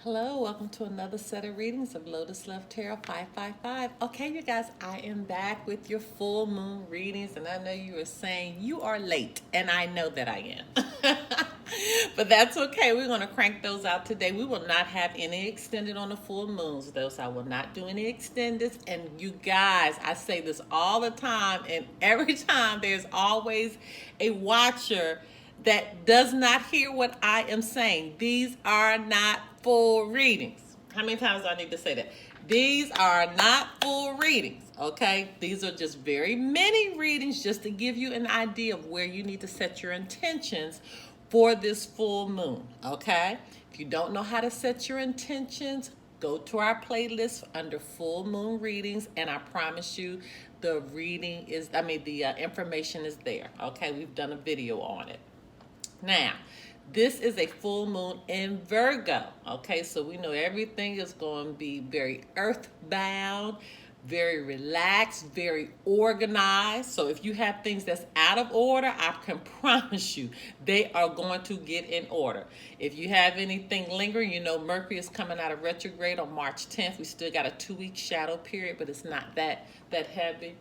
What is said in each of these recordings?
Hello, welcome to another set of readings of Lotus Love Tarot 555. Okay, you guys, I am back with your full moon readings, and I know you were saying you are late, and I know that I am. But that's okay. We're going to crank those out today. We will not have any extended on the full moons, though, so I will not do any extended. And you guys, I say this all the time, and every time there's always a watcher that does not hear what I am saying. These are not full readings. How many times do I need to say that? These are not full readings, okay? These are just very mini readings just to give you an idea of where you need to set your intentions for this full moon, okay? If you don't know how to set your intentions, go to our playlist under full moon readings, and I promise you the information is there, okay? We've done a video on it. Now, this is a full moon in Virgo. Okay, so we know everything is going to be very earthbound, very relaxed, very organized. So if you have things that's out of order, I can promise you they are going to get in order. If you have anything lingering, you know Mercury is coming out of retrograde on March 10th. We still got a 2-week shadow period, but it's not that heavy.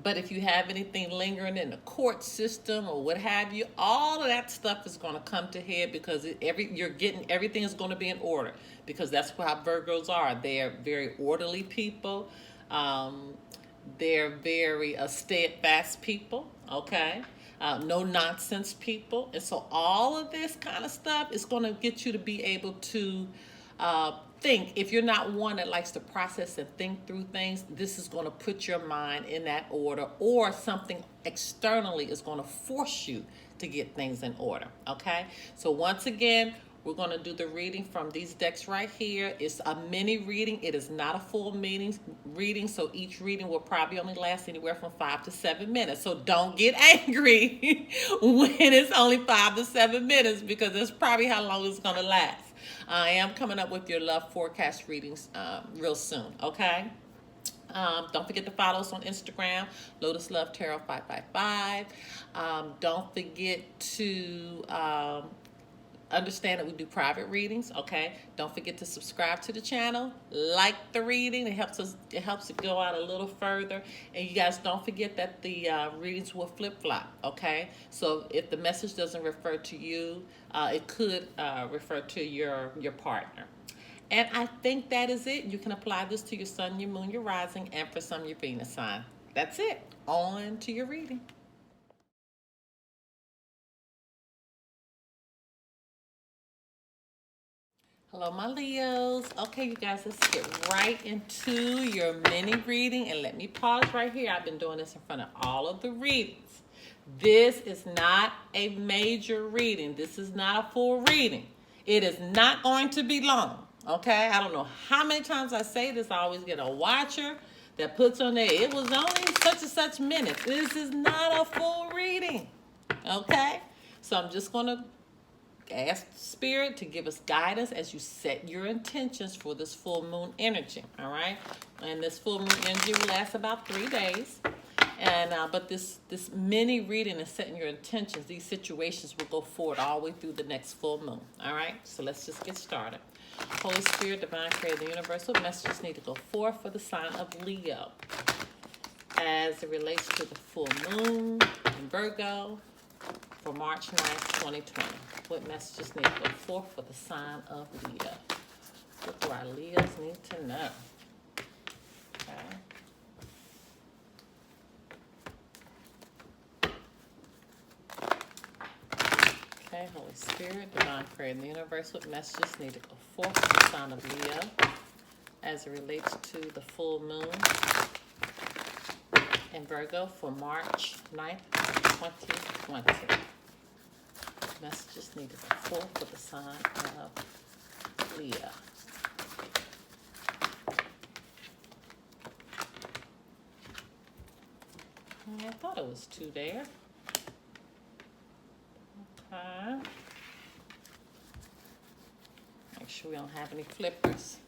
But if you have anything lingering in the court system or what have you, all of that stuff is going to come to head because everything is going to be in order, because that's how Virgos are. They're very orderly people. They're very steadfast people. Okay. No nonsense people. And so all of this kind of stuff is going to get you to be able to think. If you're not one that likes to process and think through things, this is going to put your mind in that order, or something externally is going to force you to get things in order. Okay, so once again, we're going to do the reading from these decks right here. It's a mini reading. It is not a full reading, so each reading will probably only last anywhere from 5 to 7 minutes. So don't get angry when it's only 5 to 7 minutes, because that's probably how long it's going to last. I am coming up with your love forecast readings real soon, okay? Don't forget to follow us on Instagram, Lotus Love Tarot 555. Don't forget to understand that we do private readings, okay? Don't forget to subscribe to the channel, like the reading. It helps it go out a little further. And you guys don't forget that the readings will flip-flop, okay? So if the message doesn't refer to you, it could refer to your partner. And I think that is it. You can apply this to your sun, your moon, your rising, and for some, your Venus sign. That's it. On to your reading. Hello, my Leos. Okay, you guys, let's get right into your mini reading. And let me pause right here. I've been doing this in front of all of the readings. This is not a major reading. This is not a full reading. It is not going to be long. Okay? I don't know how many times I say this. I always get a watcher that puts on there, it was only such and such minutes. This is not a full reading. Okay? So I'm just going to ask Spirit to give us guidance as you set your intentions for this full moon energy. All right, and this full moon energy will last about 3 days. And but this mini reading and setting your intentions, these situations will go forward all the way through the next full moon. All right, so let's just get started. Holy Spirit, Divine Creator of the Universe, what messages need to go forth for the sign of Leo as it relates to the full moon in Virgo for March 9th, 2020. What messages need to go forth for the sign of Leo? What do our Leos need to know? Okay. Okay, Holy Spirit, Divine Creator of the Universe, what messages need to go forth for the sign of Leo as it relates to the full moon in Virgo for March 9th, 2020. Messages need to go forth for the sign of Leo. I thought it was 2 there. Okay. Make sure we don't have any flippers.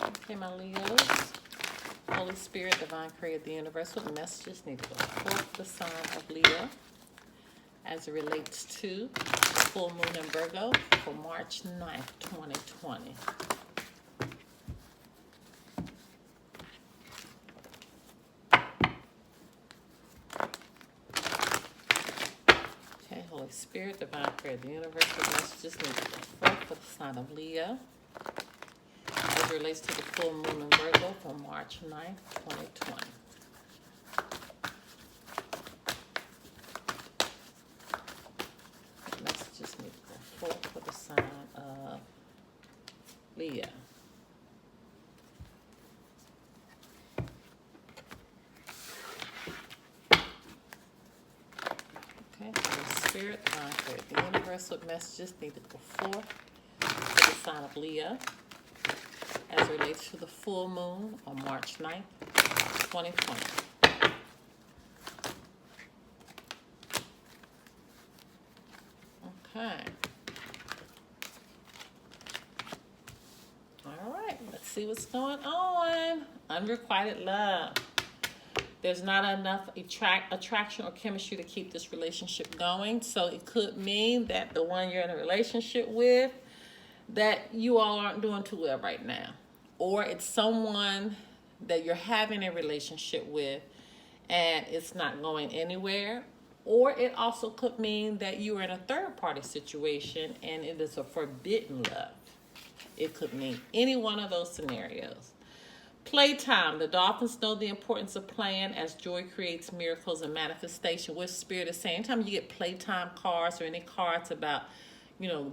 Okay, my Leos. Holy Spirit, Divine Creator of the Universe, what messages need to go forth for the sign of Leo as it relates to full moon in Virgo for March 9th, 2020. Okay, Holy Spirit, Divine Prayer, the universal messages need to go forth for the sign of Leo as it relates to the full moon in Virgo for March 9th, 2020. Messages need to go forth for the sign of Leo. Okay, Holy Spirit, Divine Prayer, the universal messages need to go forth for the sign of Leo as it relates to the full moon on March 9th, 2020. Okay. All right, let's see what's going on. Unrequited love. There's not enough attraction or chemistry to keep this relationship going. So it could mean that the one you're in a relationship with, that you all aren't doing too well right now. Or it's someone that you're having a relationship with and it's not going anywhere. Or it also could mean that you are in a third party situation and it is a forbidden love. It could mean any one of those scenarios. Playtime. The dolphins know the importance of playing as joy creates miracles and manifestation. What Spirit is saying, anytime you get playtime cards or any cards about,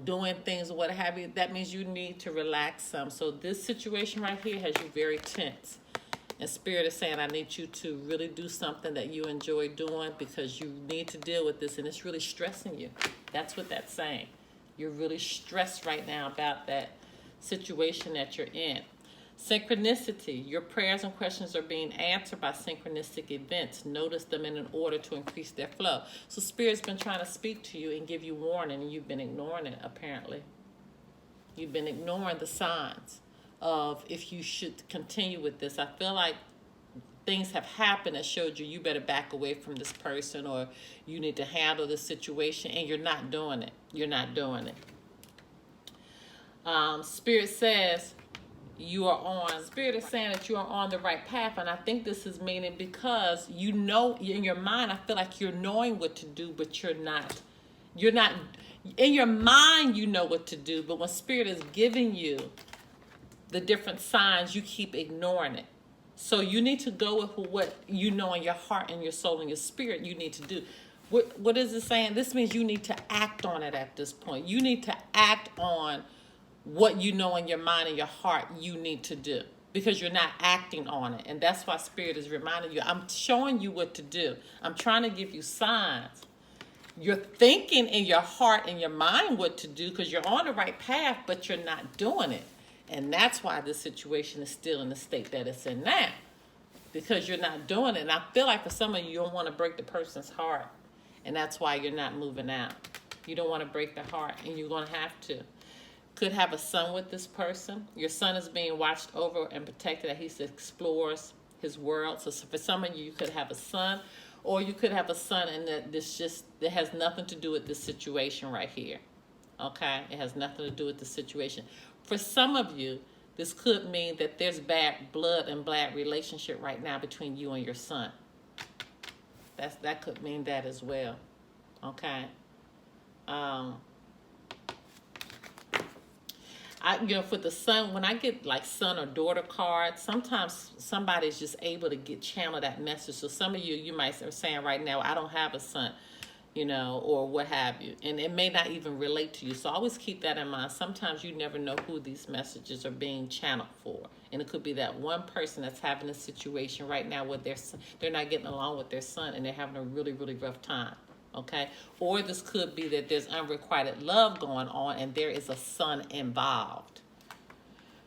doing things or what have you, that means you need to relax some. So this situation right here has you very tense. And Spirit is saying, I need you to really do something that you enjoy doing because you need to deal with this and it's really stressing you. That's what that's saying. You're really stressed right now about that situation that you're in. Synchronicity. Your prayers and questions are being answered by synchronistic events. Notice them in order to increase their flow. So Spirit's been trying to speak to you and give you warning, and you've been ignoring it, apparently. You've been ignoring the signs of if you should continue with this. I feel like things have happened that showed you better back away from this person or you need to handle this situation, and you're not doing it. You're not doing it. Spirit says, Spirit is saying that you are on the right path, and I think this is meaning because in your mind, I feel like you're knowing what to do, but you're not, in your mind you know what to do, but when Spirit is giving you the different signs, you keep ignoring it. So you need to go with what you know in your heart and your soul and your spirit you need to do. What is it saying? This means you need to act on it at this point. You need to act on what you know in your mind and your heart you need to do because you're not acting on it. And that's why Spirit is reminding you, I'm showing you what to do. I'm trying to give you signs. You're thinking in your heart and your mind what to do because you're on the right path, but you're not doing it. And that's why this situation is still in the state that it's in now, because you're not doing it. And I feel like for some of you, you don't want to break the person's heart. And that's why you're not moving out. You don't want to break their heart, and you're going to have to. Could have a son with this person. Your son is being watched over and protected as he explores his world. So for some of you, you could have a son, or you could have a son and that has nothing to do with this situation right here. Okay? It has nothing to do with the situation. For some of you, this could mean that there's bad blood and bad relationship right now between you and your son. That could mean that as well. Okay? For the son, when I get like son or daughter cards, sometimes somebody's just able to channel that message. So some of you might be saying right now, I don't have a son, or what have you. And it may not even relate to you. So always keep that in mind. Sometimes you never know who these messages are being channeled for. And it could be that one person that's having a situation right now where they're not getting along with their son and they're having a really, really rough time. Okay? Or this could be that there's unrequited love going on and there is a son involved.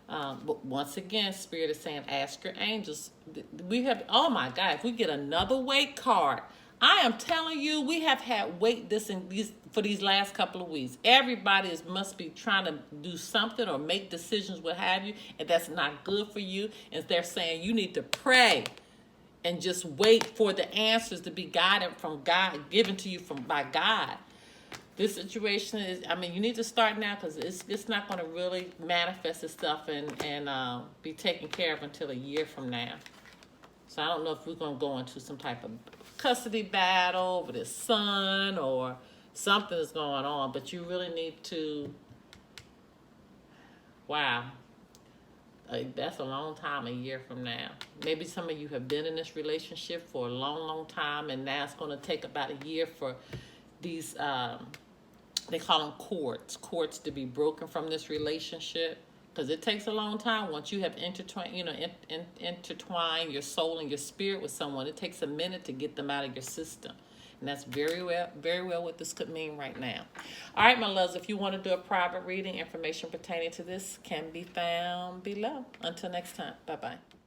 But once again, Spirit is saying, ask your angels. Oh my God, if we get another wait card, I am telling you, we have had wait for these last couple of weeks. Everybody must be trying to do something or make decisions, what have you, and that's not good for you. And they're saying you need to pray and just wait for the answers to be guided from God, given to you by God. This situation is, I mean, you need to start now, because it's not going to really manifest itself and be taken care of until a year from now. So I don't know if we're going to go into some type of custody battle over this son or something is going on, but you really need to, wow. That's a long time, a year from now. Maybe some of you have been in this relationship for a long, long time, and now it's going to take about a year for these, they call them cords to be broken from this relationship, because it takes a long time. Once you have intertwined, intertwine your soul and your spirit with someone, it takes a minute to get them out of your system. And that's very well what this could mean right now. All right, my loves, if you want to do a private reading, information pertaining to this can be found below. Until next time, bye-bye.